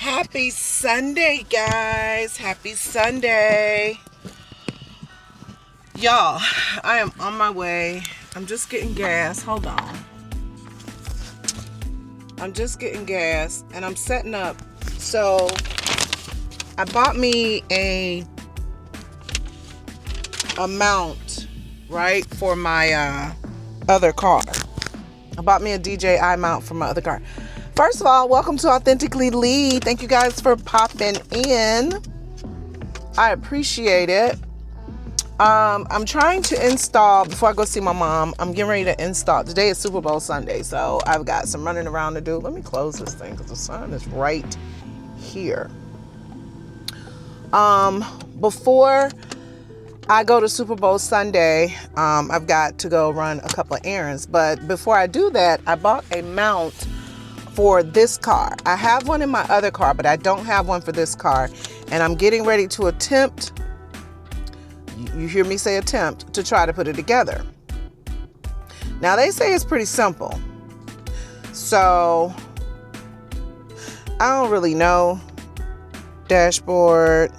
Happy Sunday, guys. Happy Sunday. Y'all, I am on my way. I'm just getting gas. Hold on. I'm just getting gas and I'm setting up. So I bought me a mount, right, for my other car. I bought me a DJI mount for my other car. First of all, welcome to Authentically Lee. Thank you guys for popping in. I appreciate it. I'm trying to install, before I go see my mom, I'm getting ready to install. Today is Super Bowl Sunday, so I've got some running around to do. Let me close this thing because the sun is right here. Before I go to Super Bowl Sunday, I've got to go run a couple of errands. But before I do that, I bought a mount for this car. I have one in my other car, but I don't have one for this car. And I'm getting ready to attempt, you hear me say attempt, to try to put it together. Now they say it's pretty simple. So I don't really know. Dashboard,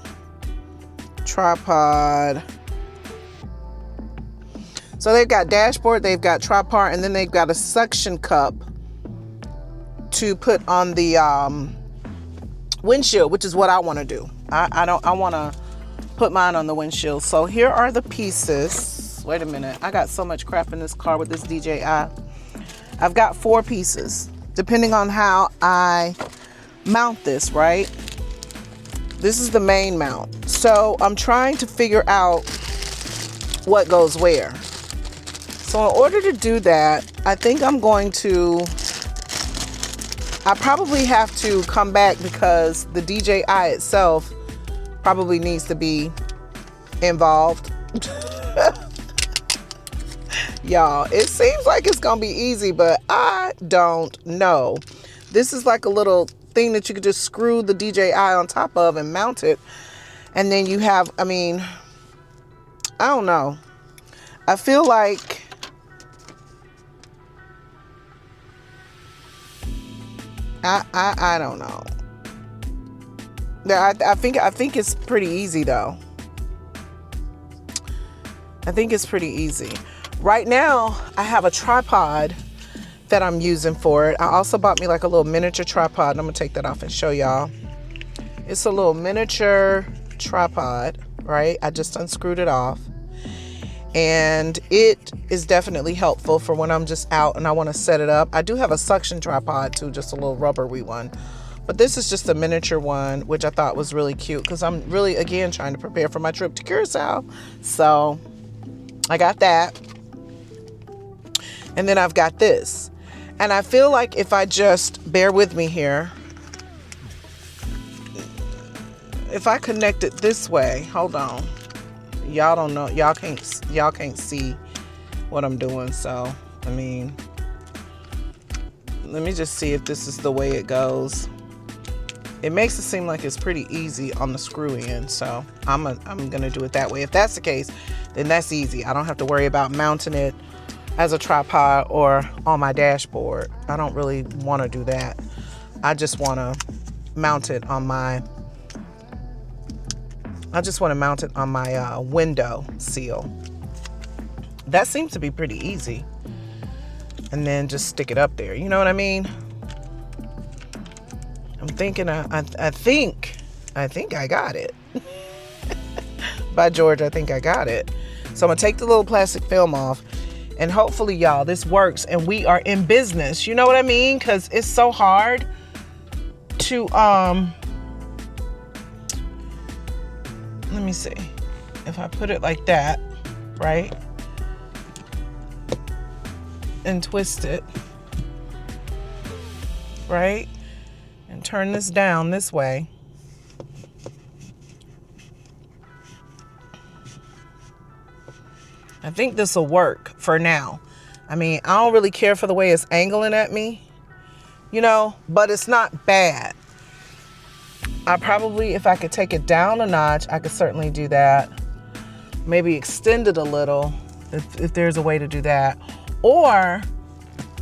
tripod. So they've got dashboard, they've got tripod, and then they've got a suction cup to put on the windshield, which is what I want to do. I want to put mine on the windshield. So here are the pieces. Wait a minute. I got so much crap in this car with this DJI. I've got 4 pieces, depending on how I mount this, right? This is the main mount. So I'm trying to figure out what goes where. So in order to do that, I think I probably have to come back because the DJI itself probably needs to be involved. Y'all, it seems like it's gonna be easy, but I don't know. This is like a little thing that you could just screw the DJI on top of and mount it. And then you have, I don't know. I feel like I don't know. I think it's pretty easy though. I think it's pretty easy. Right now, I have a tripod that I'm using for it. I also bought me like a little miniature tripod. And I'm gonna take that off and show y'all. It's a little miniature tripod, right? I just unscrewed it off. And it is definitely helpful for when I'm just out and I want to set it up. I do have a suction tripod too, just a little rubbery one. But this is just a miniature one, which I thought was really cute because I'm really, again, trying to prepare for my trip to Curacao. So I got that. And then I've got this. And I feel like if I just, bear with me here, if I connect it this way, hold on. Y'all don't know, y'all can't see what I'm doing. So, let me just see if this is the way it goes. It makes it seem like it's pretty easy on the screw end. So I'm gonna do it that way. If that's the case, then that's easy. I don't have to worry about mounting it as a tripod or on my dashboard. I don't really want to do that. I just want to mount it on my window sill. That seems to be pretty easy. And then just stick it up there. You know what I mean? I'm thinking, I think I got it. By George, I think I got it. So I'm gonna take the little plastic film off and hopefully, y'all, this works and we are in business. You know what I mean? Because it's so hard to, let me see. If I put it like that, right? And twist it, right? And turn this down this way. I think this will work for now. I don't really care for the way it's angling at me, you know, but it's not bad. I probably, if I could take it down a notch, I could certainly do that. Maybe extend it a little if there's a way to do that. Or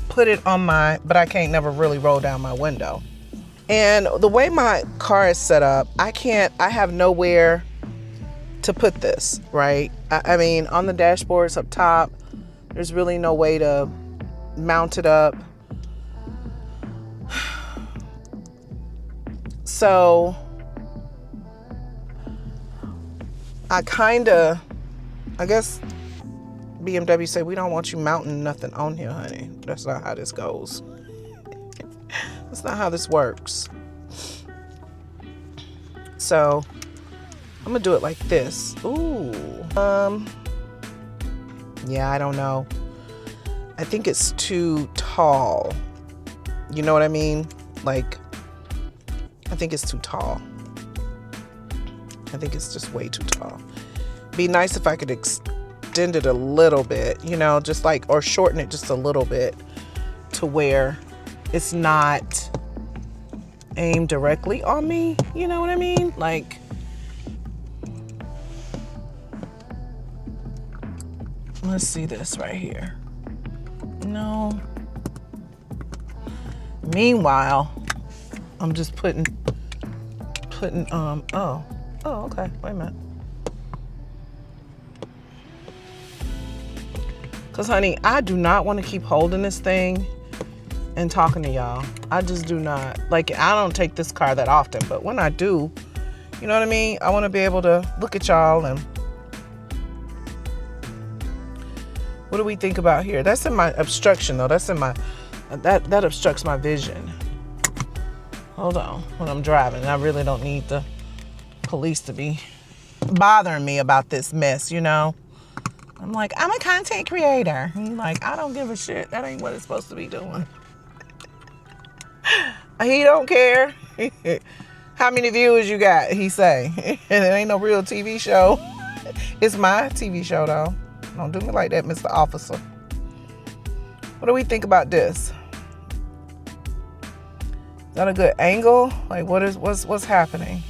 put it on my, but I can't never really roll down my window. And the way my car is set up, I have nowhere to put this, right? I mean, on the dashboard, it's up top. There's really no way to mount it up. So I guess BMW said, we don't want you mounting nothing on here, honey. That's not how this goes. That's not how this works. So I'm gonna do it like this. Ooh. Yeah, I don't know. I think it's too tall. You know what I mean? Like, I think it's too tall. I think it's just way too tall. Be nice if I could extend it a little bit, you know, just like, or shorten it just a little bit to where it's not aimed directly on me. You know what I mean? Like, let's see this right here. No. Meanwhile, I'm just putting, oh, okay, wait a minute. Because, honey, I do not want to keep holding this thing and talking to y'all. I just do not. Like, I don't take this car that often, but when I do, you know what I mean? I want to be able to look at y'all and what do we think about here? That's in my obstruction, though. That's in my, that obstructs my vision. Hold on, when I'm driving. I really don't need the police to be bothering me about this mess, you know? I'm like, I'm a content creator. And like, I don't give a shit. That ain't what it's supposed to be doing. He don't care. How many viewers you got, he say. And it ain't no real TV show. It's my TV show, though. Don't do me like that, Mr. Officer. What do we think about this? Is that a good angle? Like, what's happening?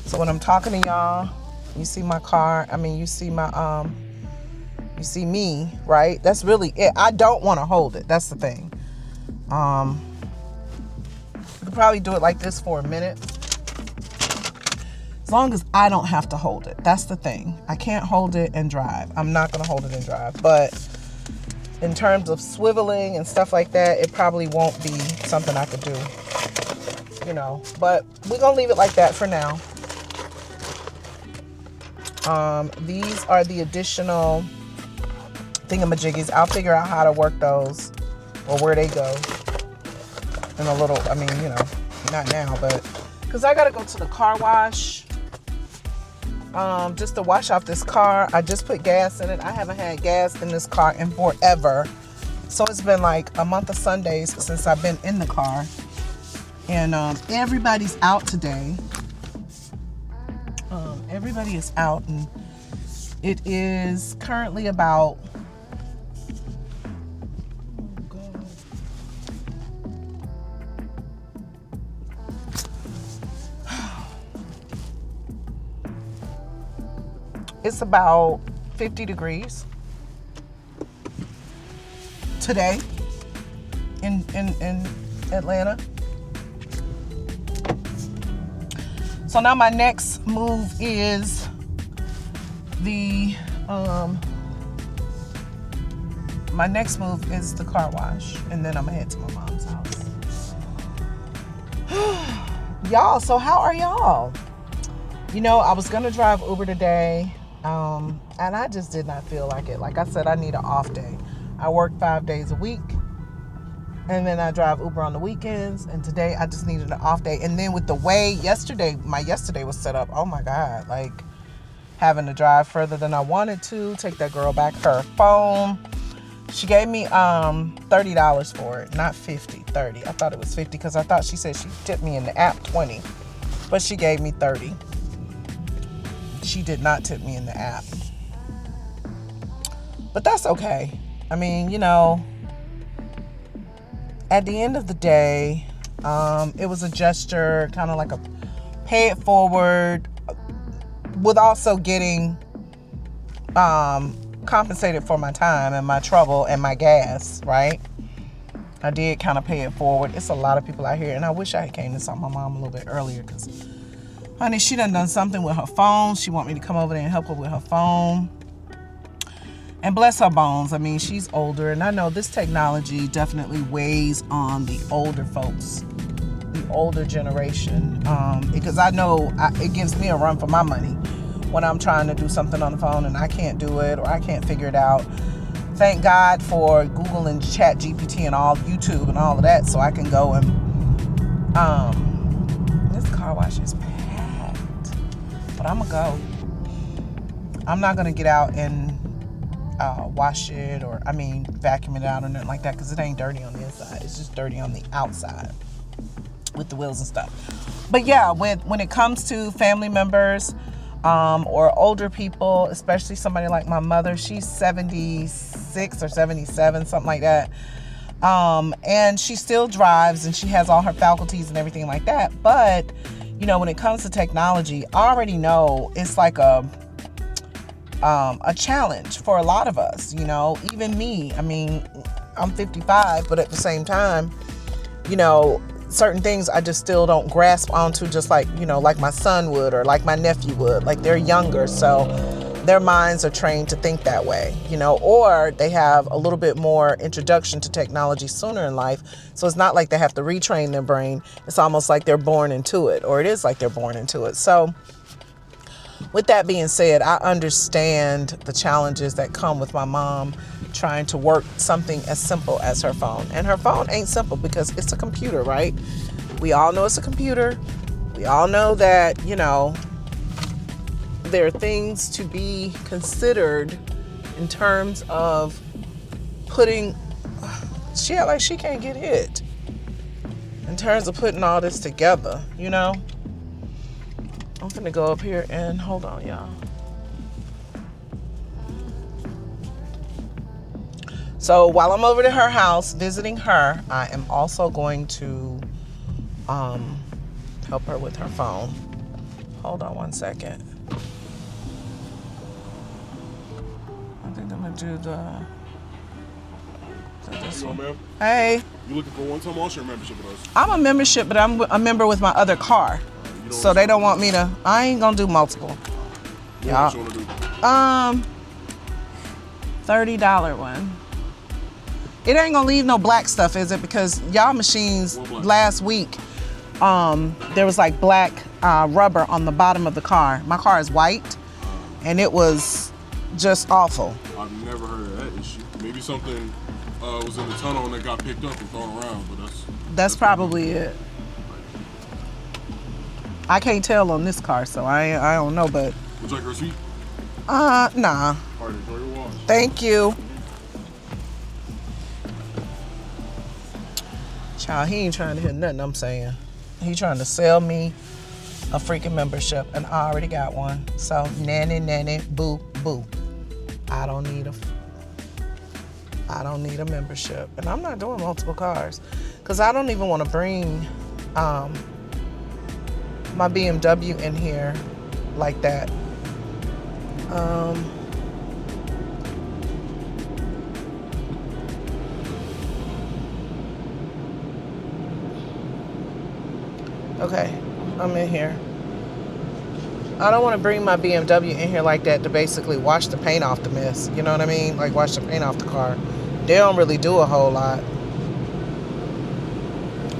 So when I'm talking to y'all, you see my car. I mean, you see my you see me, right? That's really it. I don't want to hold it. That's the thing. You could probably do it like this for a minute. As long as I don't have to hold it. That's the thing. I can't hold it and drive. I'm not going to hold it and drive. But in terms of swiveling and stuff like that, it probably won't be something I could do. You know, but we're going to leave it like that for now. These are the additional thingamajiggies. I'll figure out how to work those or where they go in a little, I mean, you know, not now, but because I got to go to the car wash just to wash off this car. I just put gas in it. I haven't had gas in this car in forever. So it's been like a month of Sundays since I've been in the car. And everybody's out today. Everybody is out, and it is currently about, oh God. It's about 50 degrees today in Atlanta. So now my next move is the car wash, and then I'm gonna head to my mom's house. Y'all, so how are y'all? You know, I was gonna drive Uber today, and I just did not feel like it. Like I said, I need an off day. I work 5 days a week, and then I drive Uber on the weekends, and today I just needed an off day. And then with the way my yesterday was set up, oh my God, like having to drive further than I wanted to, take that girl back her phone. She gave me $30 for it, not $50, $30. I thought it was $50 because I thought she said she tipped me in the app $20, but she gave me $30. She did not tip me in the app. But that's okay. I mean, you know, at the end of the day, it was a gesture, kind of like a pay it forward, with also getting compensated for my time and my trouble and my gas, right? I did kind of pay it forward. It's a lot of people out here, and I wish I had came and saw my mom a little bit earlier, because, honey, she done something with her phone. She want me to come over there and help her with her phone. And bless her bones. I mean, she's older, and I know this technology definitely weighs on the older folks, the older generation, because I know it gives me a run for my money when I'm trying to do something on the phone and I can't do it, or I can't figure it out. Thank God for Google and Chat GPT and all, YouTube and all of that, so I can go and this car wash is packed, but I'm gonna go. I'm not gonna get out and wash it, or vacuum it out or nothing like that, because it ain't dirty on the inside. It's just dirty on the outside with the wheels and stuff. But yeah, when it comes to family members or older people, especially somebody like my mother, she's 76 or 77, something like that. And she still drives, and she has all her faculties and everything like that. But, when it comes to technology, I already know it's like a challenge for a lot of us, even me. I mean, I'm 55, but at the same time, certain things I just still don't grasp onto, just like, like my son would, or like my nephew would. Like, they're younger, so their minds are trained to think that way, or they have a little bit more introduction to technology sooner in life. So it's not like they have to retrain their brain. It's almost like they're born into it, or it is like they're born into it. So with that being said, I understand the challenges that come with my mom trying to work something as simple as her phone. And her phone ain't simple, because it's a computer, right? We all know it's a computer. We all know that, there are things to be considered in terms of putting, she act like she can't get hit, in terms of putting all this together, I'm finna go up here and hold on, y'all. So while I'm over to her house visiting her, I am also going to help her with her phone. Hold on one second. I think I'm gonna do this one. Ma'am? Hey. You looking for one-time wash or membership with us? I'm a membership, but I'm a member with my other car. So they don't want me to. I ain't gonna do multiple. What you wanna do? $30 one. It ain't gonna leave no black stuff, is it? Because y'all machines last week, there was like black rubber on the bottom of the car. My car is white, and it was just awful. I've never heard of that issue. Maybe something was in the tunnel and it got picked up and thrown around, but that's probably it. I can't tell on this car, so I don't know, but. Would you like a receipt? Nah. All right, enjoy your wash. Thank you. Child, he ain't trying to hear nothing I'm saying. He trying to sell me a freaking membership, and I already got one. So, nanny, boo, boo. I don't need a membership. And I'm not doing multiple cars, because I don't even want to bring my BMW in here like that. Okay, I'm in here. I don't want to bring my BMW in here like that to basically wash the paint off the mess. You know what I mean? Like, wash the paint off the car. They don't really do a whole lot.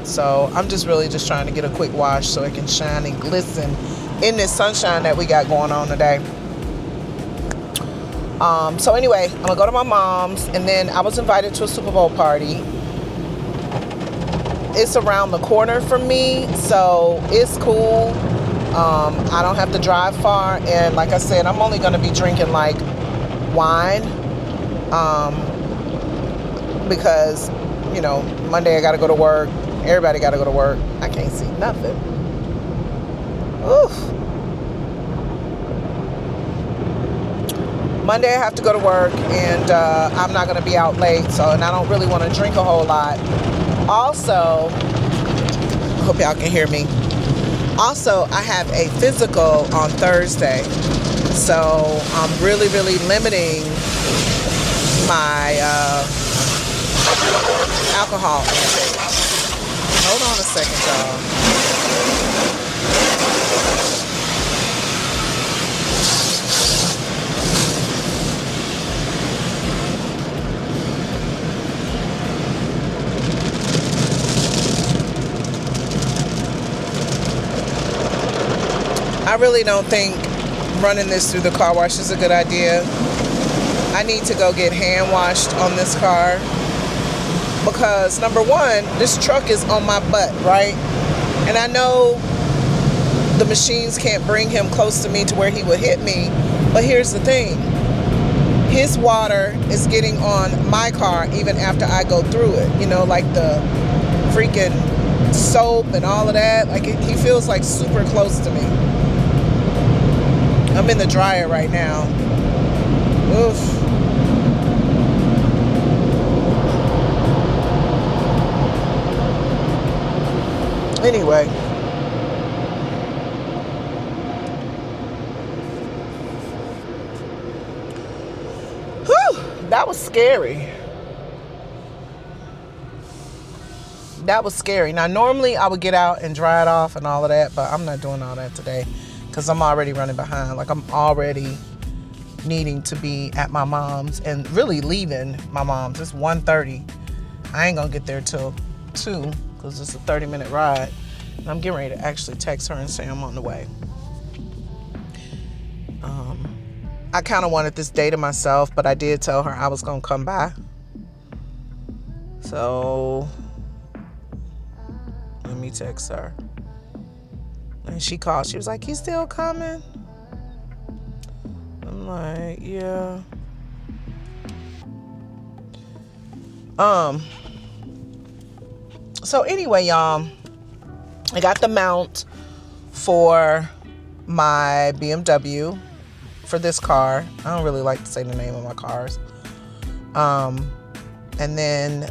So I'm just really just trying to get a quick wash so it can shine and glisten in this sunshine that we got going on today. So anyway, I'm gonna go to my mom's, and then I was invited to a Super Bowl party. It's around the corner from me, so it's cool. I don't have to drive far, and like I said, I'm only gonna be drinking like wine, because Monday I gotta go to work. Everybody gotta go to work. I can't see nothing. Oof. Monday I have to go to work, and I'm not gonna be out late, and I don't really want to drink a whole lot. Also, hope y'all can hear me. Also, I have a physical on Thursday, so I'm really limiting my alcohol intake. Hold on a second, y'all. I really don't think running this through the car wash is a good idea. I need to go get hand washed on this car because, number one, this truck is on my butt, right? And I know the machines can't bring him close to me to where he would hit me, but here's the thing. His water is getting on my car even after I go through it. You know, like the freaking soap and all of that. Like, he feels like super close to me. I'm in the dryer right now. Oof. Anyway. Whew, that was scary. That was scary. Now, normally I would get out and dry it off and all of that, but I'm not doing all that today. Because I'm already running behind. Like, I'm already needing to be at my mom's and really leaving my mom's. It's 1:30. I ain't going to get there till 2 because it's a 30-minute ride. And I'm getting ready to actually text her and say I'm on the way. I kind of wanted this day to myself, but I did tell her I was going to come by. So, let me text her. And she called. She was like, "You still coming?" I'm like, "Yeah." So anyway, y'all, I got the mount for my BMW for this car. I don't really like to say the name of my cars. And then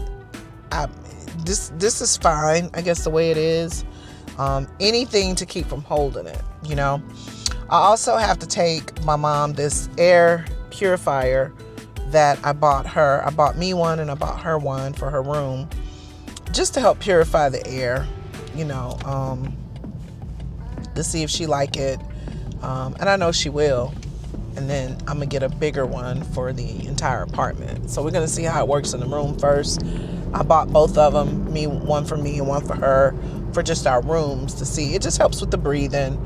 this is fine, I guess, the way it is. Anything to keep from holding it, you know. I also have to take my mom this air purifier that I bought her. I bought me one and I bought her one for her room just to help purify the air, you know, to see if she like it. And I know she will. And then I'm gonna get a bigger one for the entire apartment. So we're gonna see how it works in the room first. I bought both of them, one for me and one for her, for just our rooms to see. It just helps with the breathing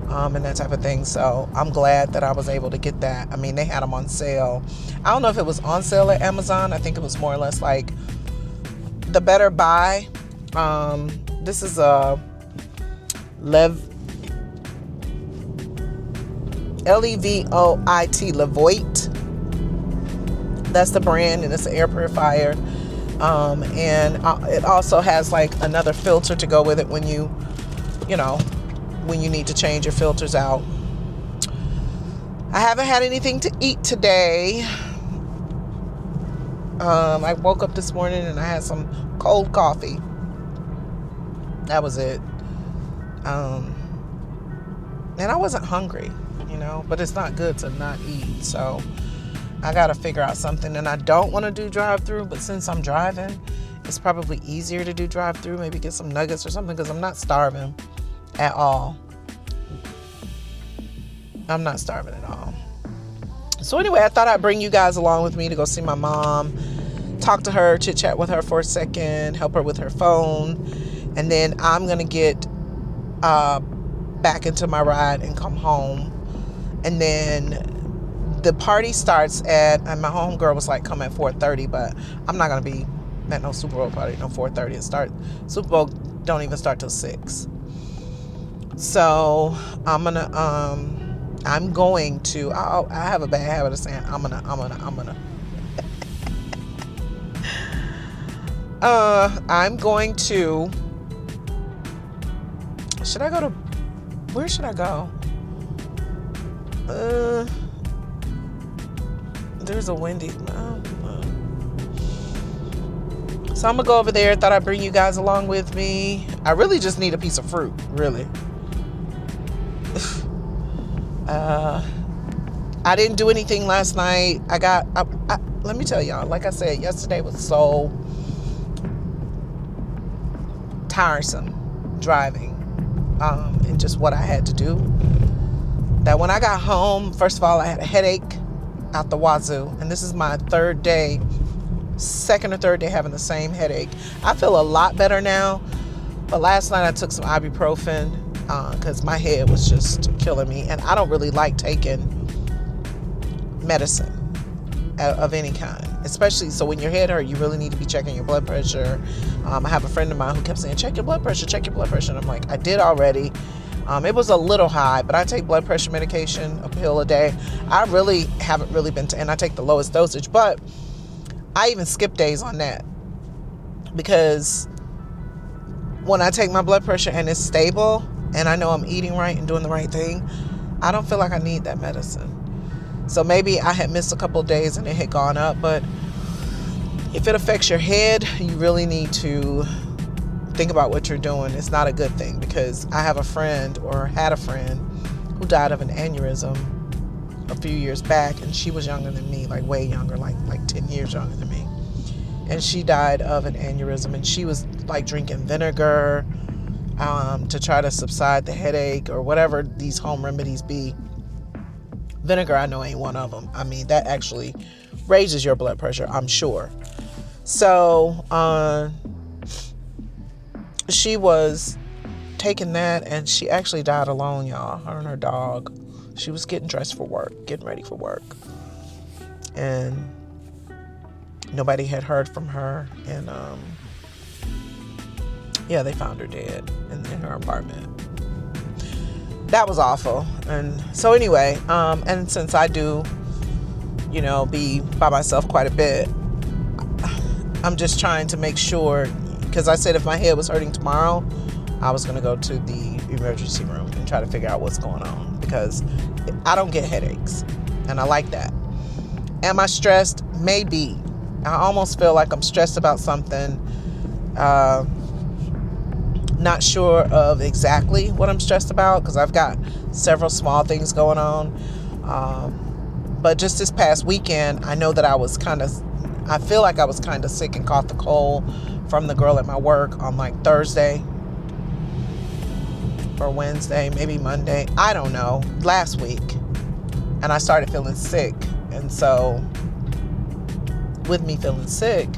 and that type of thing. So I'm glad that I was able to get that. I mean, they had them on sale. I don't know if it was on sale at Amazon. I think it was more or less like the better buy. This is a Levoit, Levoit. That's the brand, and it's an air purifier. And it also has like another filter to go with it when you need to change your filters out. I haven't had anything to eat today. I woke up this morning and I had some cold coffee. That was it. And I wasn't hungry, but it's not good to not eat. So I got to figure out something. And I don't want to do drive-through, but since I'm driving, it's probably easier to do drive-through. Maybe get some nuggets or something because I'm not starving at all. I'm not starving at all. So anyway, I thought I'd bring you guys along with me to go see my mom, talk to her, chit-chat with her for a second, help her with her phone. And then I'm going to get back into my ride and come home. And then the party starts and my homegirl was like, come at 4:30, but I'm not going to be at no Super Bowl party, no 4:30. Super Bowl don't even start till 6. So I'm going to, I have a bad habit of saying, I'm gonna. I'm going to, where should I go? There's a Wendy's. So I'm gonna go over there. Thought I'd bring you guys along with me. I really just need a piece of fruit, really. I didn't do anything last night. Let me tell y'all, like I said, yesterday was so tiresome driving, and just what I had to do, that when I got home, first of all, I had a headache out the wazoo. And this is my second or third day having the same headache. I feel a lot better now. But last night I took some ibuprofen because my head was just killing me. And I don't really like taking medicine of any kind. Especially, so when your head hurt, you really need to be checking your blood pressure. I have a friend of mine who kept saying, check your blood pressure, check your blood pressure. And I'm like, I did already. It was a little high, but I take blood pressure medication, a pill a day. I really haven't really been, and I take the lowest dosage, but I even skip days on that, because when I take my blood pressure and it's stable and I know I'm eating right and doing the right thing, I don't feel like I need that medicine. So maybe I had missed a couple of days and it had gone up, but if it affects your head, you really need to think about what you're doing. It's not a good thing, because I have a friend, or had a friend, who died of an aneurysm a few years back, and she was younger than me, like way younger, like 10 years younger than me. And she died of an aneurysm, and she was like drinking vinegar to try to subside the headache, or whatever these home remedies be. Vinegar, I know, ain't one of them. I mean, that actually raises your blood pressure, I'm sure. So she was taking that, and she actually died alone, y'all. Her and her dog. She was getting dressed for work, getting ready for work, and nobody had heard from her. And they found her dead in her apartment. That was awful. And so anyway, and since I do, be by myself quite a bit, I'm just trying to make sure, because I said if my head was hurting tomorrow, I was going to go to the emergency room and try to figure out what's going on, because I don't get headaches, and I like that. Am I stressed? Maybe. I almost feel like I'm stressed about something. Not sure of exactly what I'm stressed about, because I've got several small things going on. But just this past weekend, I know that I feel like I was kind of sick and caught the cold from the girl at my work on like Thursday or Wednesday, maybe Monday. I don't know, last week. And I started feeling sick. And so with me feeling sick,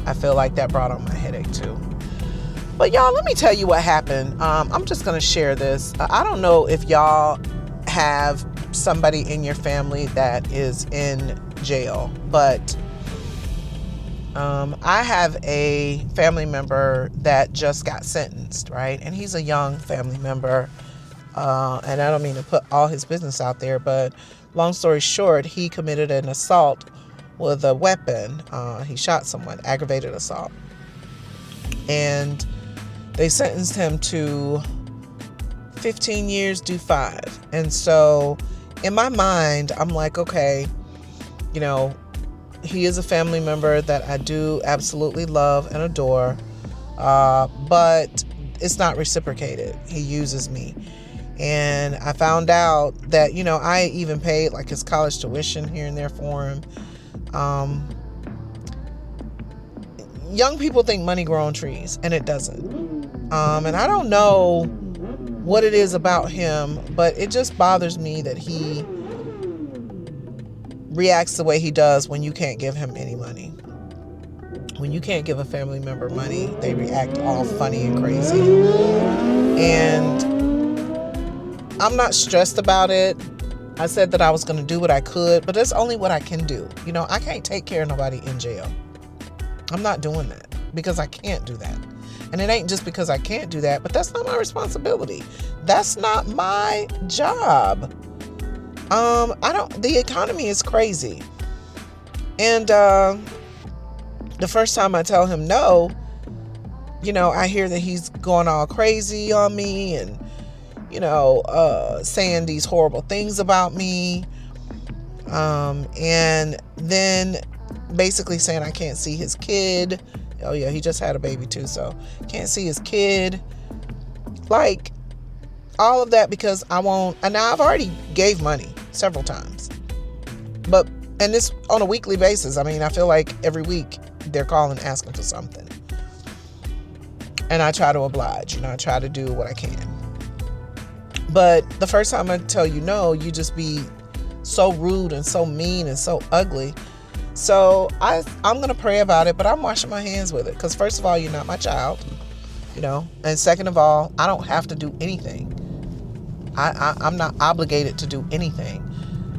I feel like that brought on my headache too. But y'all, let me tell you what happened. I'm just going to share this. I don't know if y'all have somebody in your family that is in jail, but I have a family member that just got sentenced, right? And he's a young family member. And I don't mean to put all his business out there, but long story short, he committed an assault with a weapon. He shot someone, aggravated assault. And they sentenced him to 15 years, do 5. And so in my mind, I'm like, okay, he is a family member that I do absolutely love and adore, but it's not reciprocated. He uses me. And I found out that, I even paid like his college tuition here and there for him. Young people think money grows on trees, and it doesn't. And I don't know what it is about him, but it just bothers me that he reacts the way he does when you can't give him any money. When you can't give a family member money, they react all funny and crazy. And I'm not stressed about it. I said that I was going to do what I could, but that's only what I can do. I can't take care of nobody in jail. I'm not doing that because I can't do that. And it ain't just because I can't do that, but that's not my responsibility. That's not my job. The economy is crazy. And the first time I tell him no, I hear that he's going all crazy on me and, saying these horrible things about me. And then basically saying I can't see his kid. Oh yeah, he just had a baby too, so can't see his kid. Like, all of that because I won't. And now I've already gave money several times, and this on a weekly basis. I mean, I feel like every week they're calling asking for something. And I try to oblige, I try to do what I can. But the first time I tell you no, you just be so rude and so mean and so ugly. So I'm going to pray about it, but I'm washing my hands with it. Because first of all, you're not my child, And second of all, I don't have to do anything. I'm not obligated to do anything.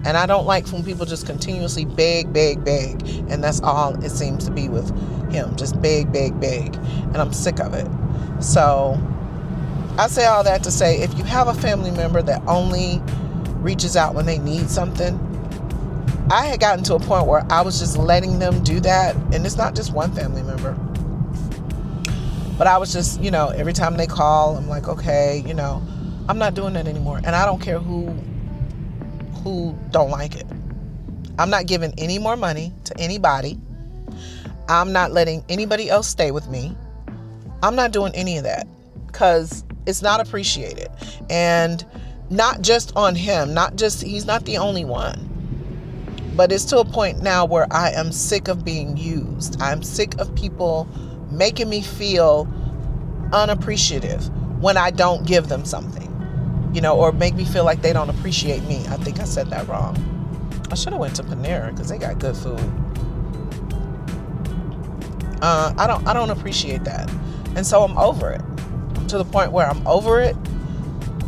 And I don't like when people just continuously beg. And that's all it seems to be with him. Just beg. And I'm sick of it. So I say all that to say, if you have a family member that only reaches out when they need something, I had gotten to a point where I was just letting them do that. And it's not just one family member. But I was just, every time they call, I'm like, okay, I'm not doing that anymore. And I don't care who don't like it. I'm not giving any more money to anybody. I'm not letting anybody else stay with me. I'm not doing any of that because it's not appreciated. And not just on him, he's not the only one. But it's to a point now where I am sick of being used. I'm sick of people making me feel unappreciative when I don't give them something, or make me feel like they don't appreciate me. I think I said that wrong. I should have went to Panera because they got good food. I don't appreciate that. And so I'm over it. I'm to the point where I'm over it.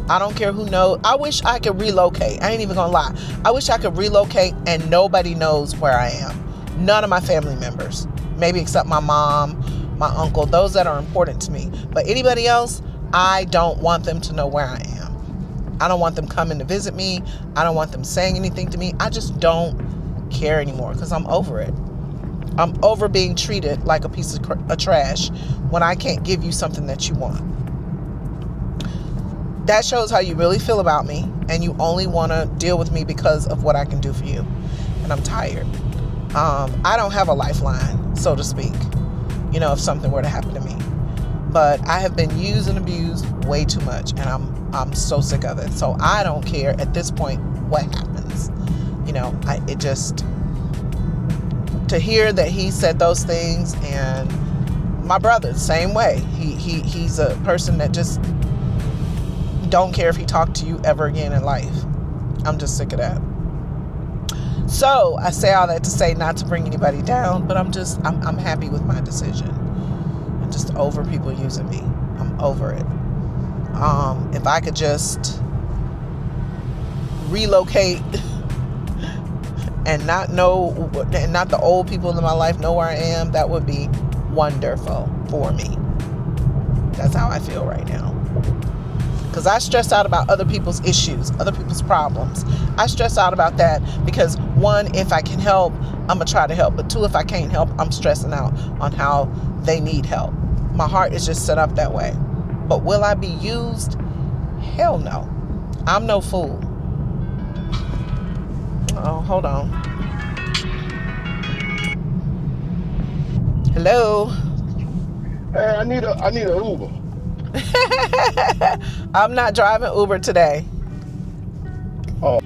I don't care who knows. I wish I could relocate. I ain't even gonna lie. I wish I could relocate and nobody knows where I am. None of my family members. Maybe except my mom, my uncle, those that are important to me. But anybody else, I don't want them to know where I am. I don't want them coming to visit me. I don't want them saying anything to me. I just don't care anymore because I'm over it. I'm over being treated like a piece of trash when I can't give you something that you want. That shows how you really feel about me, and you only want to deal with me because of what I can do for you. And I'm tired. I don't have a lifeline, so to speak, if something were to happen to me. But I have been used and abused way too much, and I'm so sick of it. So I don't care at this point what happens. It just, to hear that he said those things, and my brother, same way. He's a person that just don't care if he talked to you ever again in life. I'm just sick of that. So I say all that to say not to bring anybody down, but I'm happy with my decision. I'm just over people using me. I'm over it. If I could just relocate and not the old people in my life know where I am, that would be wonderful for me. That's how I feel right now. Because I stress out about other people's issues, other people's problems. I stress out about that because, one, if I can help, I'm going to try to help. But two, if I can't help, I'm stressing out on how they need help. My heart is just set up that way. But will I be used? Hell no. I'm no fool. Oh, hold on. Hello? Hey, I need an Uber. I'm not driving Uber today. Oh.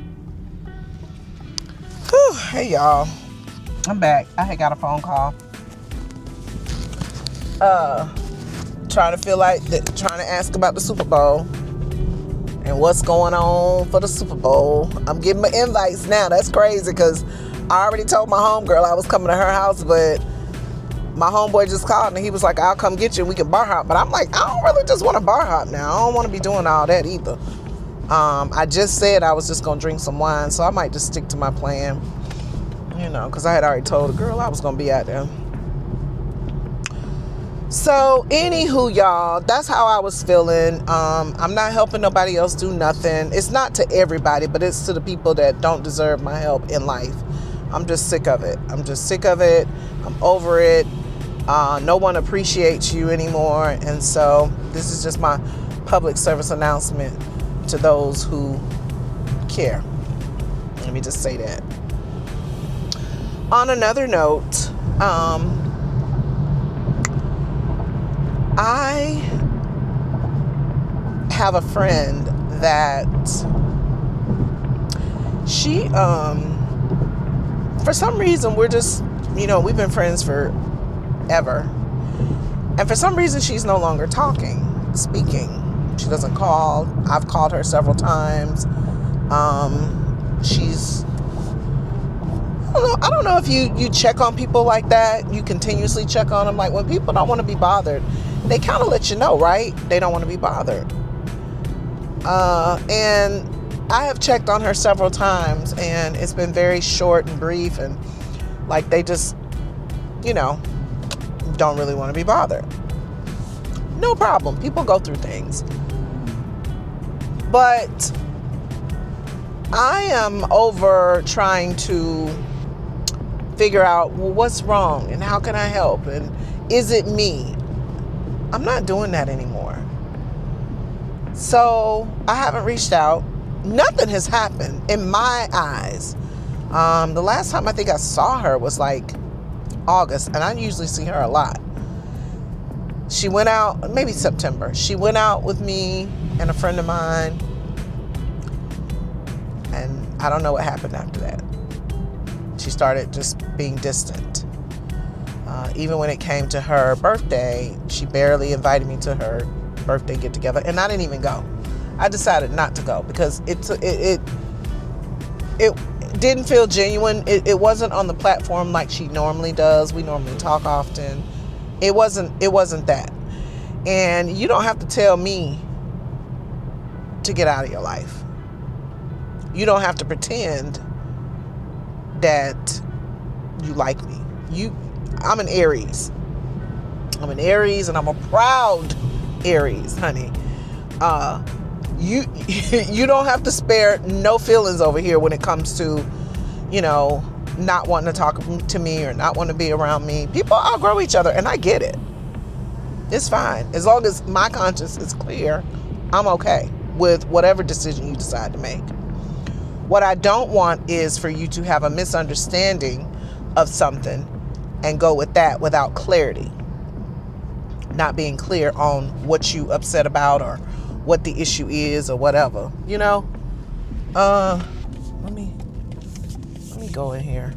Whew, hey y'all. I'm back. I had got a phone call. Trying to ask about the Super Bowl and what's going on for the Super Bowl. I'm getting my invites now. That's crazy because I already told my homegirl I was coming to her house, but my homeboy just called and he was like, I'll come get you and we can bar hop. But I'm like, I don't really just want to bar hop now. I don't want to be doing all that either. I just said I was just going to drink some wine, so I might just stick to my plan, because I had already told the girl I was going to be out there. So, anywho, y'all, that's how I was feeling. I'm not helping nobody else do nothing. It's not to everybody, but it's to the people that don't deserve my help in life. I'm just sick of it. I'm over it. No one appreciates you anymore. And so this is just my public service announcement to those who care. Let me just say that. On another note, I have a friend that she, for some reason, we're just, we've been friends forever. And for some reason, she's no longer speaking. She doesn't call. I've called her several times. She's, I don't know if you check on people like that. You continuously check on them. Like when people don't want to be bothered, they kind of let you know, right? They don't want to be bothered. And I have checked on her several times, and it's been very short and brief, and like they just, don't really want to be bothered. No problem. People go through things. But I am over trying to figure out, well, what's wrong and how can I help? And is it me? I'm not doing that anymore. So I haven't reached out. Nothing has happened in my eyes. The last time I think I saw her was like August, and I usually see her a lot. She went out, maybe September. She went out with me and a friend of mine, and I don't know what happened after that. She started just being distant. Even when it came to her birthday, she barely invited me to her birthday get together, and I didn't even go. I decided not to go because it didn't feel genuine. It wasn't on the platform like she normally does. We normally talk often. It wasn't that. And you don't have to tell me to get out of your life. You don't have to pretend that you like me. I'm an Aries. I'm an Aries, and I'm a proud Aries, honey. You don't have to spare no feelings over here when it comes to, not wanting to talk to me or not wanting to be around me. People outgrow each other, and I get it. It's fine. As long as my conscience is clear, I'm okay with whatever decision you decide to make. What I don't want is for you to have a misunderstanding of something and go with that without clarity. Not being clear on what you upset about or what the issue is or whatever. Let me go in here.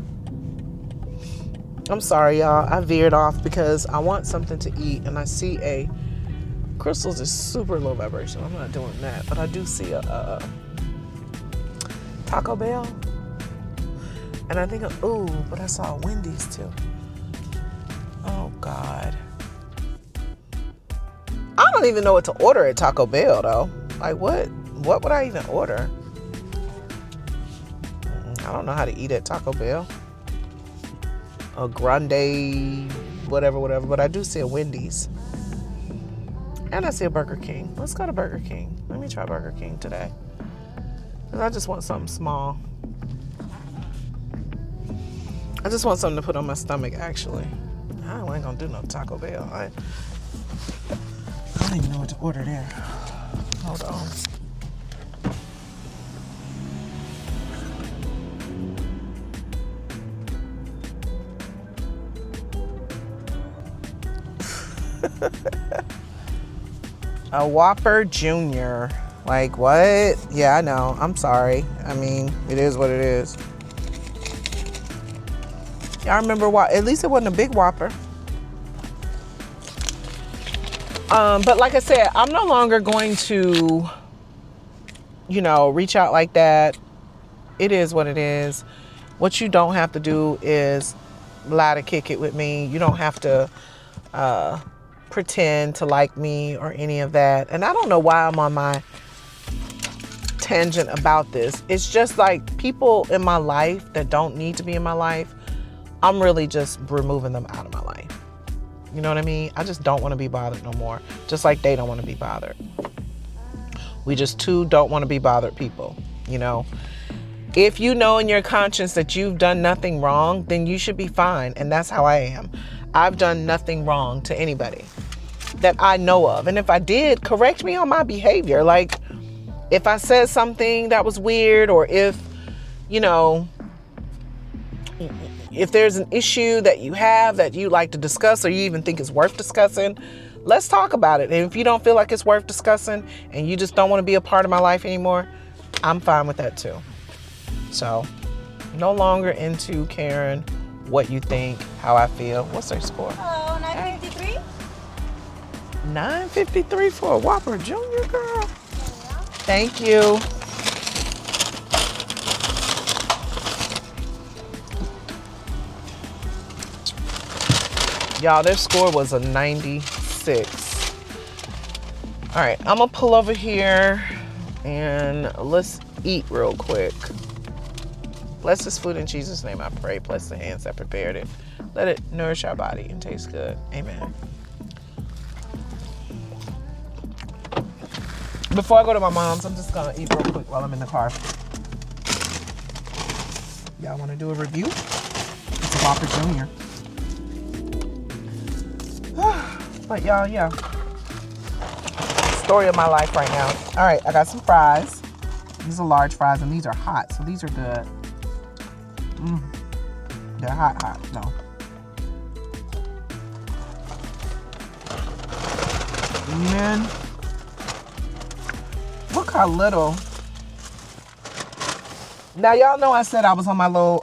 I'm sorry, y'all. I veered off because I want something to eat, and I see a crystals is super low vibration. I'm not doing that, but I do see a Taco Bell, and I think but I saw a Wendy's too. Oh God, I don't even know what to order at Taco Bell though. Like what would I even order? I don't know how to eat at Taco Bell. A grande, whatever, but I do see a Wendy's. And I see a Burger King. Let's go to Burger King. Let me try Burger King today. Because I just want something small. I just want something to put on my stomach, actually. I ain't gonna do no Taco Bell. I don't even know what to order there. Hold on. A Whopper Junior. Like what? Yeah, I know. I'm sorry. I mean, it is what it is. Y'all remember what? At least it wasn't a big Whopper. But like I said, I'm no longer going to, reach out like that. It is what it is. What you don't have to do is lie to kick it with me. You don't have to pretend to like me or any of that. And I don't know why I'm on my tangent about this. It's just like people in my life that don't need to be in my life, I'm really just removing them out of my life. You know what I mean? I just don't want to be bothered no more. Just like they don't want to be bothered. We just two don't want to be bothered people, If you know in your conscience that you've done nothing wrong, then you should be fine. And that's how I am. I've done nothing wrong to anybody that I know of. And if I did, correct me on my behavior. Like if I said something that was weird, or if, if there's an issue that you have that you like to discuss, or you even think is worth discussing, let's talk about it. And if you don't feel like it's worth discussing and you just don't want to be a part of my life anymore, I'm fine with that too. So no longer into caring what you think, how I feel. What's their score? Hello, 953. $9.53 for a Whopper Junior, girl. Thank you. Y'all, their score was a 96. All right, I'm gonna pull over here and let's eat real quick. Bless this food in Jesus' name, I pray. Bless the hands that prepared it. Let it nourish our body and taste good. Amen. Before I go to my mom's, I'm just gonna eat real quick while I'm in the car. Y'all wanna do a review? It's a Whopper Junior. But y'all, yeah. Story of my life right now. All right, I got some fries. These are large fries and these are hot, so these are good. They're hot, no. And then, look how little. Now y'all know I said I was on my little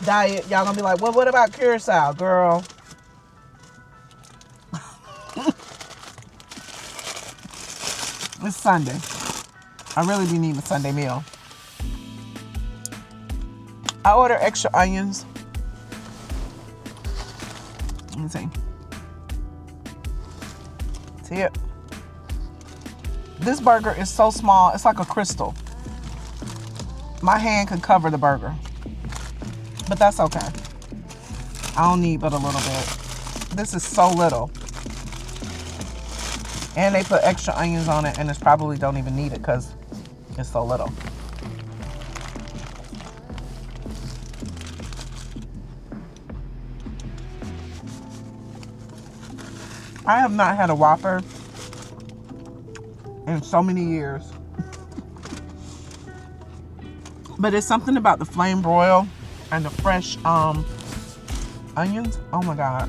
diet. Y'all gonna be like, well, what about curacao, girl? It's Sunday. I really be needing a Sunday meal. I order extra onions. Let me see. See it? This burger is so small, it's like a crystal. My hand could cover the burger. But that's okay. I don't need but a little bit. This is so little. And they put extra onions on it, and it's probably don't even need it because it's so little. I have not had a Whopper in so many years. But it's something about the flame broil and the fresh onions. Oh my God.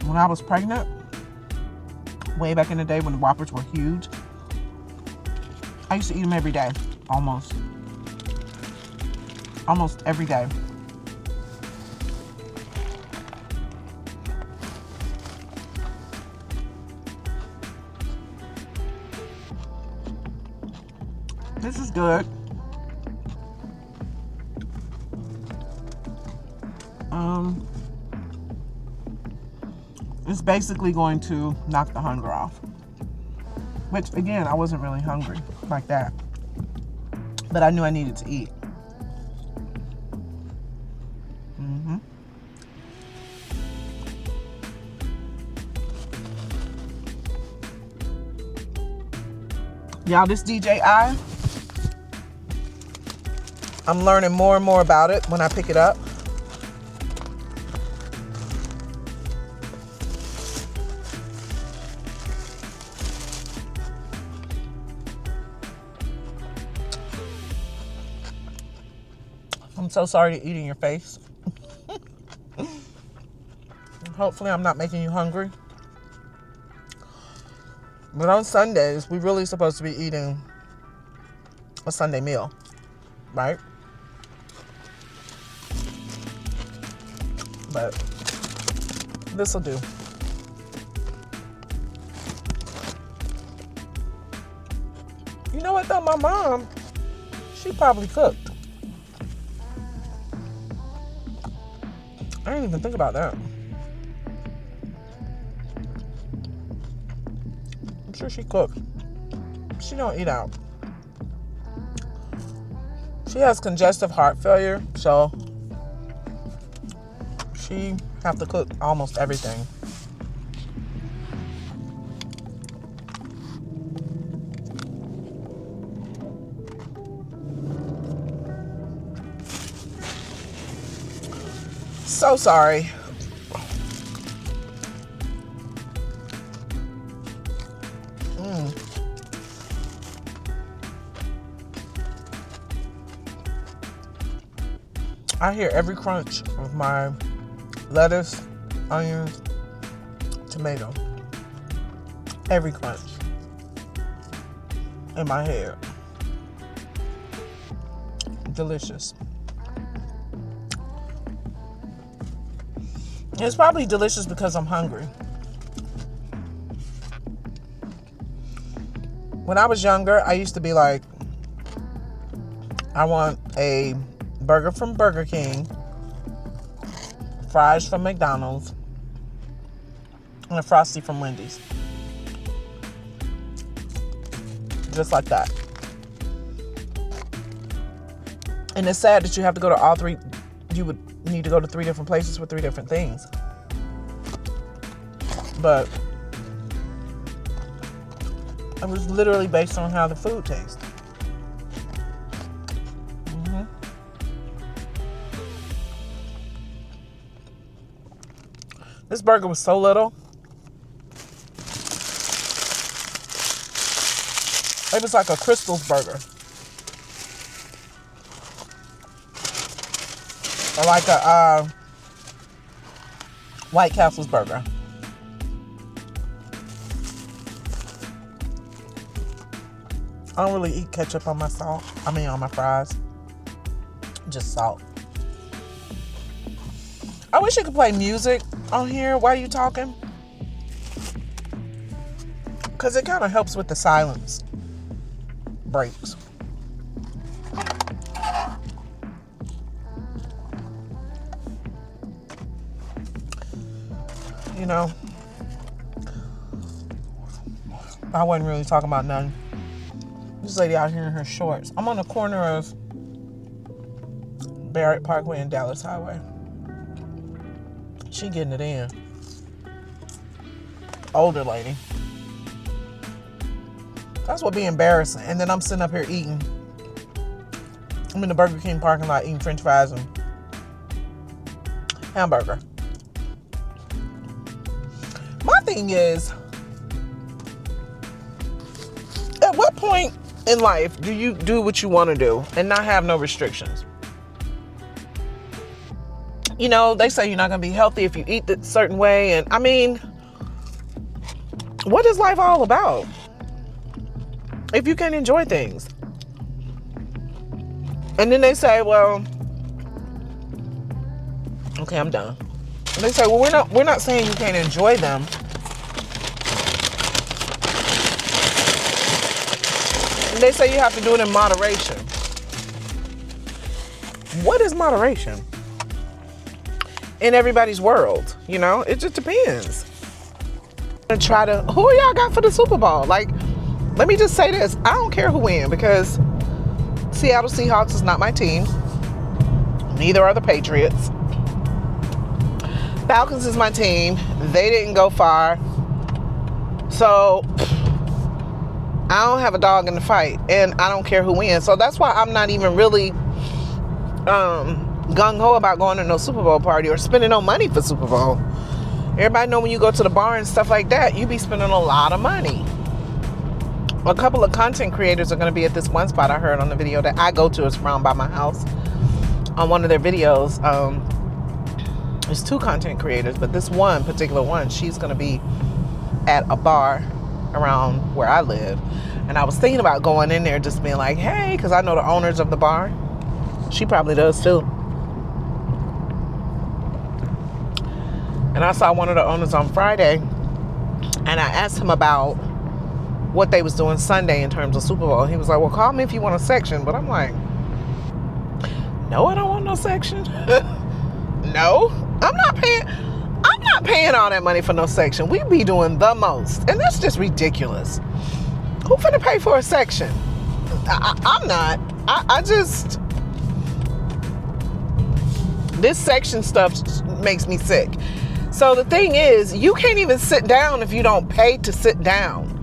When I was pregnant, way back in the day when the Whoppers were huge, I used to eat them every day, almost every day. This is good. It's basically going to knock the hunger off. Which, again, I wasn't really hungry like that. But I knew I needed to eat. Y'all, this DJI, I'm learning more and more about it when I pick it up. I'm so sorry to eat in your face. Hopefully I'm not making you hungry. But on Sundays, we're really supposed to be eating a Sunday meal, right? But this will do. You know what though? My mom, she probably cooked. I didn't even think about that. I'm sure she cooked. She don't eat out. She has congestive heart failure, so she have to cook almost everything. So sorry. I hear every crunch of my lettuce, onions, tomato. Every crunch in my head. Delicious. It's probably delicious because I'm hungry. When I was younger, I used to be like, I want a burger from Burger King, fries from McDonald's, and a Frosty from Wendy's. Just like that. And it's sad that you have to go to all three. You would need to go to 3 different places with 3 different things. But it was literally based on how the food tastes. This burger was so little. It was like a Crystal's burger. Or like a White Castle's burger. I don't really eat ketchup on my on my fries. Just salt. I wish you could play music on here while you talking. Because it kind of helps with the silence breaks. You know, I wasn't really talking about nothing. This lady out here in her shorts. I'm on the corner of Barrett Parkway and Dallas Highway. She getting it in. Older lady. That's what be embarrassing. And then I'm sitting up here eating. I'm in the Burger King parking lot eating French fries and hamburger. My thing is, at what point in life do you do what you want to do and not have no restrictions? You know, they say you're not going to be healthy if you eat a certain way. And I mean, what is life all about if you can enjoy things? And then they say, well, okay, I'm done. And they say, well, we're not saying you can't enjoy them. And they say you have to do it in moderation. What is moderation? In everybody's world, you know, it just depends. And try to, who y'all got for the Super Bowl? Like, let me just say this. I don't care who wins because Seattle Seahawks is not my team. Neither are the Patriots. Falcons is my team. They didn't go far. So I don't have a dog in the fight and I don't care who wins. So that's why I'm not even really gung-ho about going to no Super Bowl party or spending no money for Super Bowl. Everybody know when you go to the bar and stuff like that, you be spending a lot of money. A couple of content creators are going to be at this one spot I heard on the video that I go to. It's around by my house. On one of their videos, there's 2 content creators, but this one particular one, she's going to be at a bar around where I live. And I was thinking about going in there just being like, hey, because I know the owners of the bar. She probably does too. And I saw one of the owners on Friday, and I asked him about what they was doing Sunday in terms of Super Bowl. He was like, well, call me if you want a section. But I'm like, no, I don't want no section. No, I'm not paying all that money for no section. We be doing the most, and that's just ridiculous. Who finna pay for a section? I'm not. I just, this section stuff makes me sick. So the thing is, you can't even sit down if you don't pay to sit down.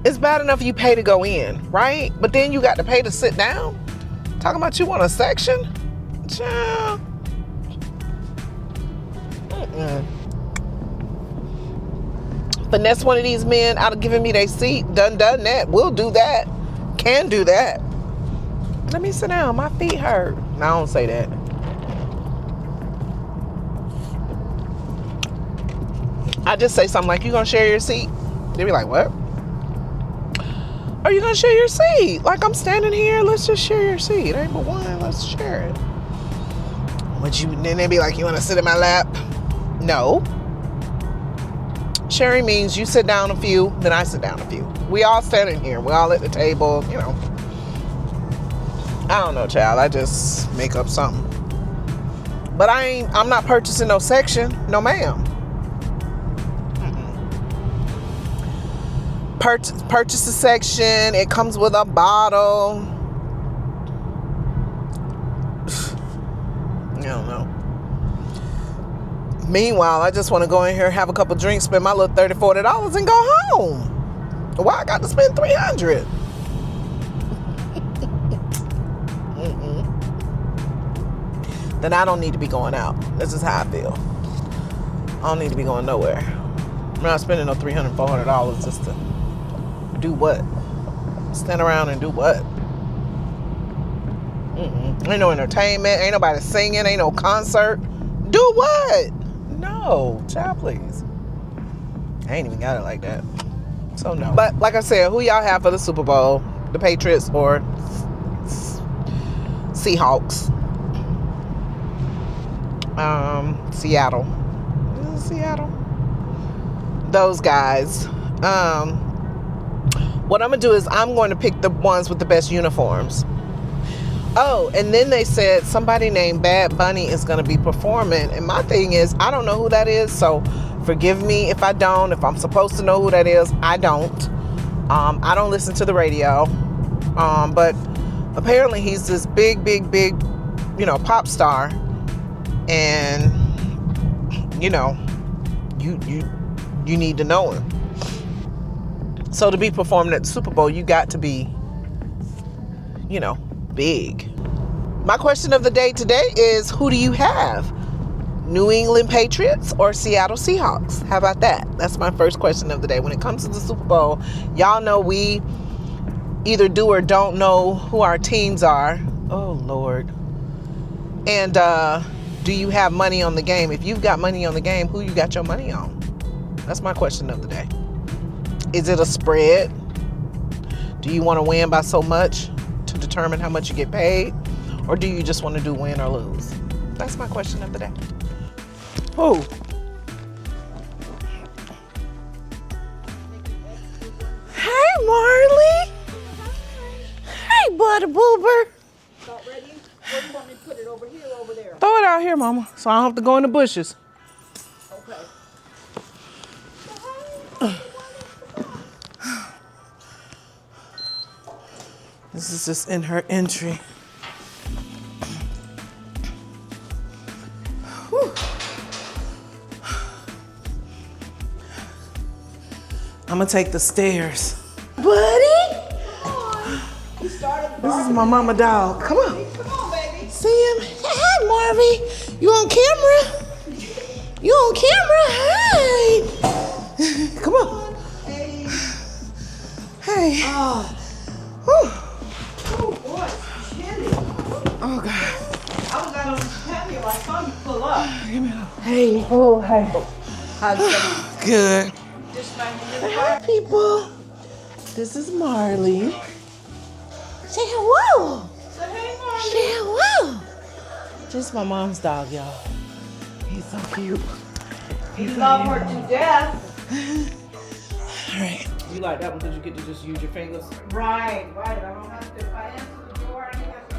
It's bad enough you pay to go in, right? But then you got to pay to sit down? Talking about you want a section? Child. Finesse one of these men out of giving me their seat. Done that. We'll do that. Can do that. Let me sit down. My feet hurt. No, I don't say that. I just say something like, you gonna share your seat? They be like, what? Are you gonna share your seat? Like, I'm standing here, let's just share your seat. Ain't but one, let's share it. Then they be like, you wanna sit in my lap? No. Sharing means you sit down a few, then I sit down a few. We all standing here. We all at the table, you know. I don't know, child. I just make up something. But I'm not purchasing no section. No, ma'am. Purchase a section. It comes with a bottle. I don't know. Meanwhile, I just want to go in here, have a couple drinks, spend my little $30, $40 and go home. Why I got to spend $300? Then I don't need to be going out. This is how I feel. I don't need to be going nowhere. I'm not spending no $300, $400 just to do what? Stand around and do what? Ain't no entertainment. Ain't nobody singing. Ain't no concert. Do what? No. Child, please. I ain't even got it like that. So no. But like I said, who y'all have for the Super Bowl? The Patriots or Seahawks? Seattle. Is it Seattle? Those guys. What I'm gonna do is I'm going to pick the ones with the best uniforms. Oh, and then they said somebody named Bad Bunny is going to be performing. And my thing is, I don't know who that is. So forgive me if I don't. If I'm supposed to know who that is, I don't. I don't listen to the radio. But apparently he's this big, you know, pop star. And, you know, you need to know him. So to be performing at the Super Bowl, you got to be, you know, big. My question of the day today is, who do you have? New England Patriots or Seattle Seahawks? How about that? That's my first question of the day. When it comes to the Super Bowl, y'all know we either do or don't know who our teams are. Oh, Lord. And do you have money on the game? If you've got money on the game, who you got your money on? That's my question of the day. Is it a spread? Do you want to win by so much to determine how much you get paid? Or do you just want to do win or lose? That's my question of the day. Who? Hey, Marley. Hey, Butter Boober. About ready? Where do you want me to put it? Over here or over there? Throw it out here, Mama, so I don't have to go in the bushes. Okay. This is just in her entry. Whew. I'm gonna take the stairs. Buddy? You started This is my mama dog. Come on. Come on, baby. See him? Hi, Marvy. You on camera? You on camera? Hi. Come on. Hey. Hey. Oh, Whew. boy, it's chilly. Oh, God. I was out on the patio. I saw you pull up. Hey. Oh, hey. How's it going? Good. Just my Hi, people. This is Marley. Say hello. Say hey, Marley. Say hello. Just my mom's dog, y'all. He's so cute. You love her to death. All right. You like that one because you get to just use your fingers? Right. I don't have to. If I answer the door, I have to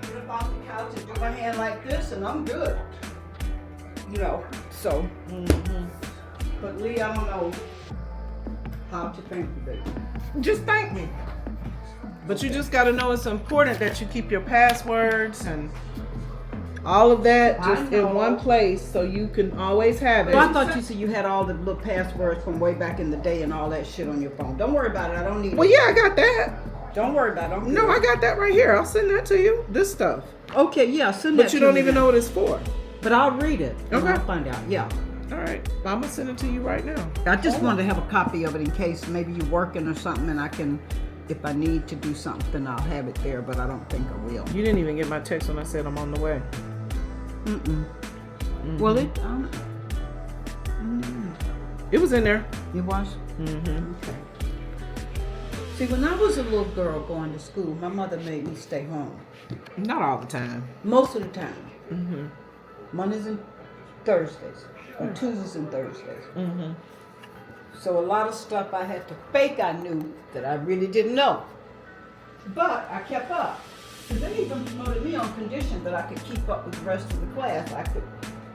get up off the couch and do my hand like this, and I'm good. You know, so. But Lee, I don't know how to thank you, baby. Just thank me. But you just got to know it's important that you keep your passwords and all of that I just know. in one place so you can always have it. Well, I thought you said you had all the little passwords from way back in the day and all that shit on your phone. Don't worry about it. I don't need Well, it. yeah, I got that. Don't worry about it. I'm No, good. I got that right here. I'll send that to you. This stuff. Okay, yeah, send that But you to don't me even now. know what it's for. But I'll read it. And Okay. I'll find out. Yeah. All right. I'm going to send it to you right now. I just wanted to have a copy of it in case maybe you're working or something and I can, if I need to do something, I'll have it there, but I don't think I will. You didn't even get my text when I said I'm on the way. Well, it It was in there. was? Mm-hmm. Okay. See, when I was a little girl going to school, my mother made me stay home. Not all the time. Most of the time. Mondays and Thursdays, or Tuesdays and Thursdays. Mm-hmm. So a lot of stuff I had to fake I knew that I really didn't know. But I kept up. Because they even promoted me on condition that I could keep up with the rest of the class. I could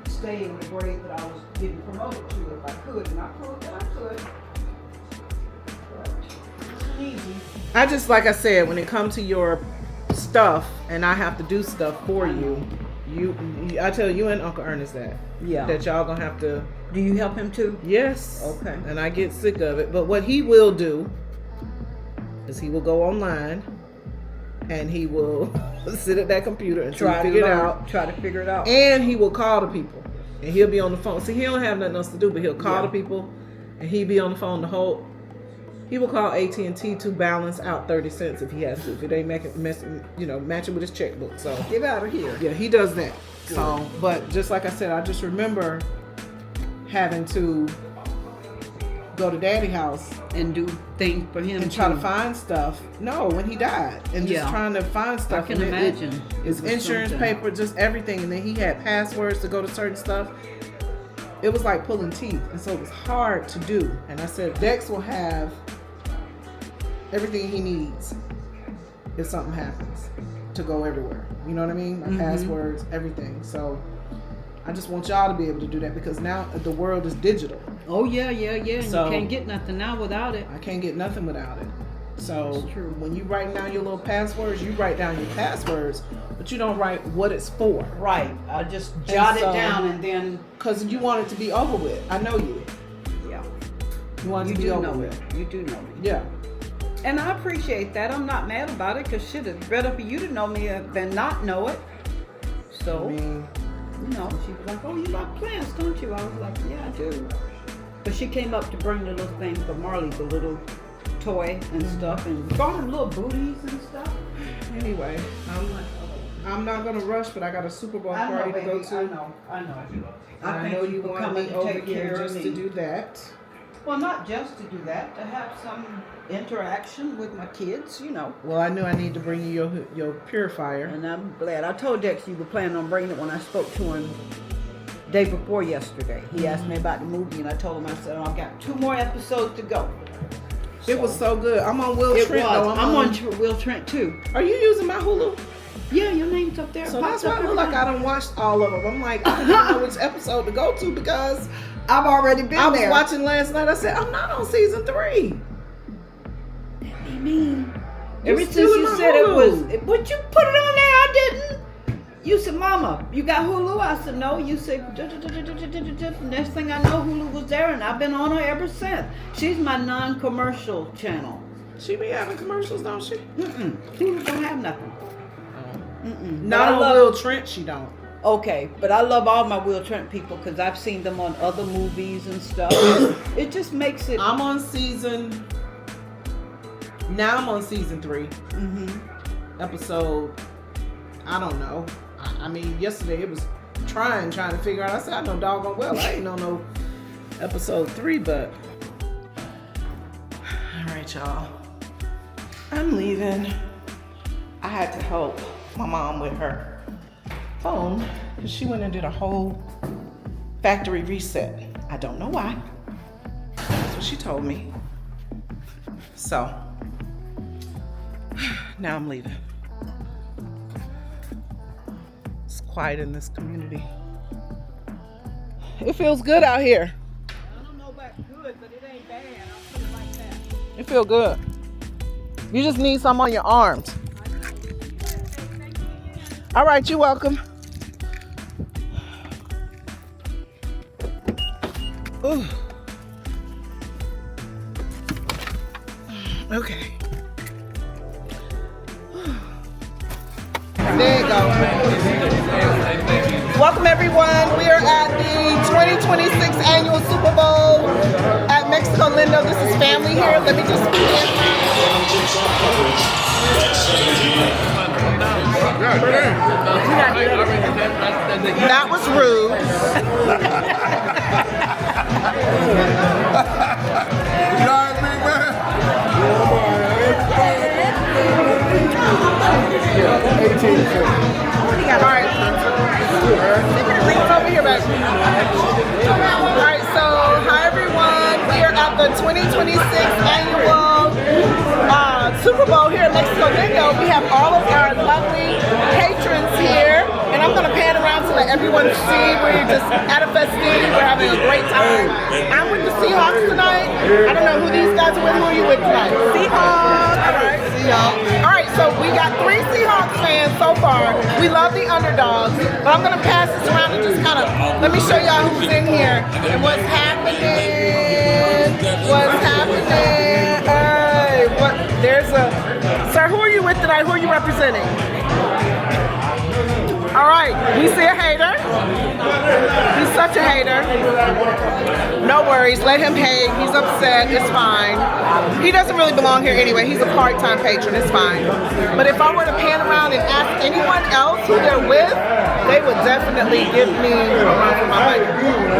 stay in the grade that I was getting promoted to if I could, and I proved that I could. But it wasn't easy. I just, like I said, when it comes to your stuff and I have to do stuff for you, I tell you and Uncle Ernest that. Yeah. That y'all gonna have to. Do you help him too? Yes. Okay. And I get sick of it. But what he will do is he will go online and he will sit at that computer and try to figure it out. Try to figure it out. And he will call the people. And he'll be on the phone. See, he don't have nothing else to do, but he'll call the people and he'll be on the phone the whole. He will call AT&T to balance out 30 cents if he has to. If it ain't matching with his checkbook. So Get out of here. yeah, he does that. Good. So, but just like I said, I just remember having to go to Daddy's house And do things for him and try to find stuff. No, when he died, and just trying to find stuff. I can imagine. His It was insurance something. paper, just everything, and then he had passwords to go to certain stuff. It was like pulling teeth, and so it was hard to do. And I said, Dex will have everything he needs if something happens to go everywhere. You know what I mean? My passwords, everything. So I just want y'all to be able to do that because now the world is digital. Oh yeah. And So- you can't get nothing now without it. I can't get nothing without it. So That's true. when you write down your little passwords, you write down your passwords, but you don't write what it's for. Right. I just jot so- it down and then Because you want it to be over with. I know you. yeah. You want it You to be do over know with. it. You do know me. Yeah. And I appreciate that. I'm not mad about it because shit, it's better for you to know me than not know it. So, I mean, you know, she was like, oh, you like plants, don't you? I was like, yeah, I do. But she came up to bring the little thing for Marley, the little toy and stuff, and brought him little booties and stuff. anyway, I'm not gonna rush, but I got a Super Bowl party to go to. I know. And I thank know you for want coming me to over take here care of just me. to do that. Well, not just to do that, to have some interaction with my kids, you know. Well, I knew I need to bring you your purifier. And I'm glad. I told Dex you were planning on bringing it when I spoke to him day before yesterday. He asked me about the movie, and I told him, I said, oh, I've got 2 more episodes to go. It was so good. I'm on Will It Trent. was. Though. I'm on Will Trent too. Are you using my Hulu? Yeah, your name's up there. So Pops that's why I up look like every I time. done watched all of them. I'm like, I don't know which episode to go to because I've already been I was there. watching last night. I said, I'm not on season 3. That be mean. You Ever since stealing you my said it was, Hulu. but you put it on there, I didn't. You said, Mama, you got Hulu? I said, no. You said, next thing I know, Hulu was there, and I've been on her ever since. She's my non-commercial channel. She be having commercials, don't she? Hulu don't have nothing. Not on Will Trent, she don't. Okay, but I love all my Will Trent people because I've seen them on other movies and stuff. It just makes it. I'm on season 3. Episode, I don't know. I mean, yesterday it was trying to figure out. I said, I know doggone well. I ain't on no episode 3, but. All right, y'all. I'm leaving. I had to help my mom with her phone because she went and did a whole factory reset. I don't know why. That's what she told me. So, now I'm leaving. It's quiet in this community. It feels good out here. I don't know about good, but it ain't bad. I'll put it like that. It feels good. You just need some on your arms. All right, you're welcome. Ooh. Okay. There you go. Welcome everyone. We are at the 2026 annual Super Bowl at Mexico Lindo. This is family here. Let me just That was rude. You know what I mean, man? 18. All right. Alright, so hi everyone. We are at the 2026 annual Super Bowl here in Mexico Lindo. We have all of our lovely patrons here, and I'm gonna pan around to let everyone see. We're just at a festivity. We're having a great time. I'm with the Seahawks tonight. I don't know who these guys are with. Who are you with tonight? Seahawks. All right, Seahawks. All right, so we got 3 Seahawks fans so far. We love the underdogs, but I'm gonna pass this around and just kind of let me show y'all who's in here and what's happening. What's happening? Hey, what? There's a sir. Who are you with tonight? Who are you representing? All right, we see a hater. He's such a hater. No worries, let him hate. He's upset, it's fine. He doesn't really belong here anyway. He's a part-time patron, it's fine. But if I were to pan around and ask anyone else who they're with, they would definitely give me a run for my money.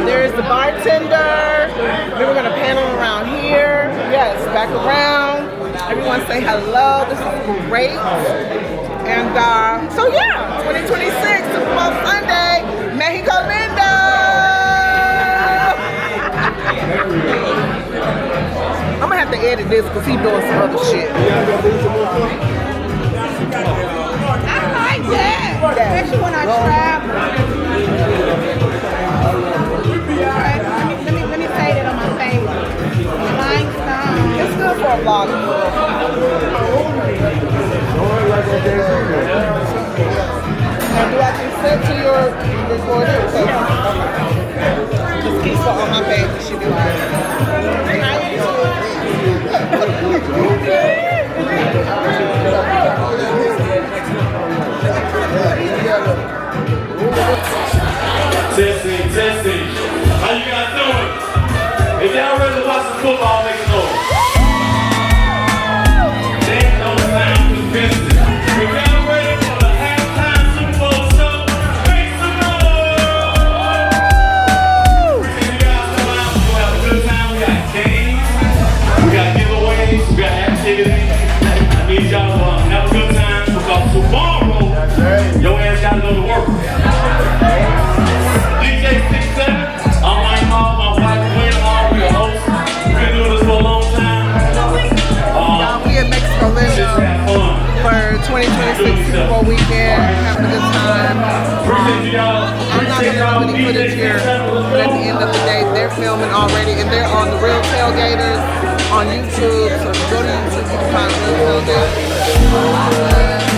There's the bartender. Then we're gonna pan them around here. Yes, back around. Everyone say hello. This is great. And so yeah, 2026 Super Bowl Sunday, Mexico Lindo. I'm gonna have to edit this because he's doing some other shit. I like that, especially when I travel. Let me say that on my table. Limestone. It's good for a vlog. Now, do I consent to your recording? Just keep it on my page. It should be like. Testing, testing. How you guys doing? If y'all ready to watch some football, make a noise. There's no sound to business. If y'all ready for the halftime Super Bowl show, make some noise. If you guys come out, we'll have a good time. We got games, we got giveaways, we got activities. I need y'all to have a good time because tomorrow, your ass gotta go to work. DJ 67, I'm Mike Hall, my wife Gwen Hall, we're your hosts. We've been doing this for a long time. We at Mexico Lindo for 2026 Super Bowl weekend, having a good time. I'm not gonna have any footage here, but at the end of the day, they're filming already, and they're on the Real Tailgaters on YouTube. So if you go to YouTube, you can find Real Tailgaters.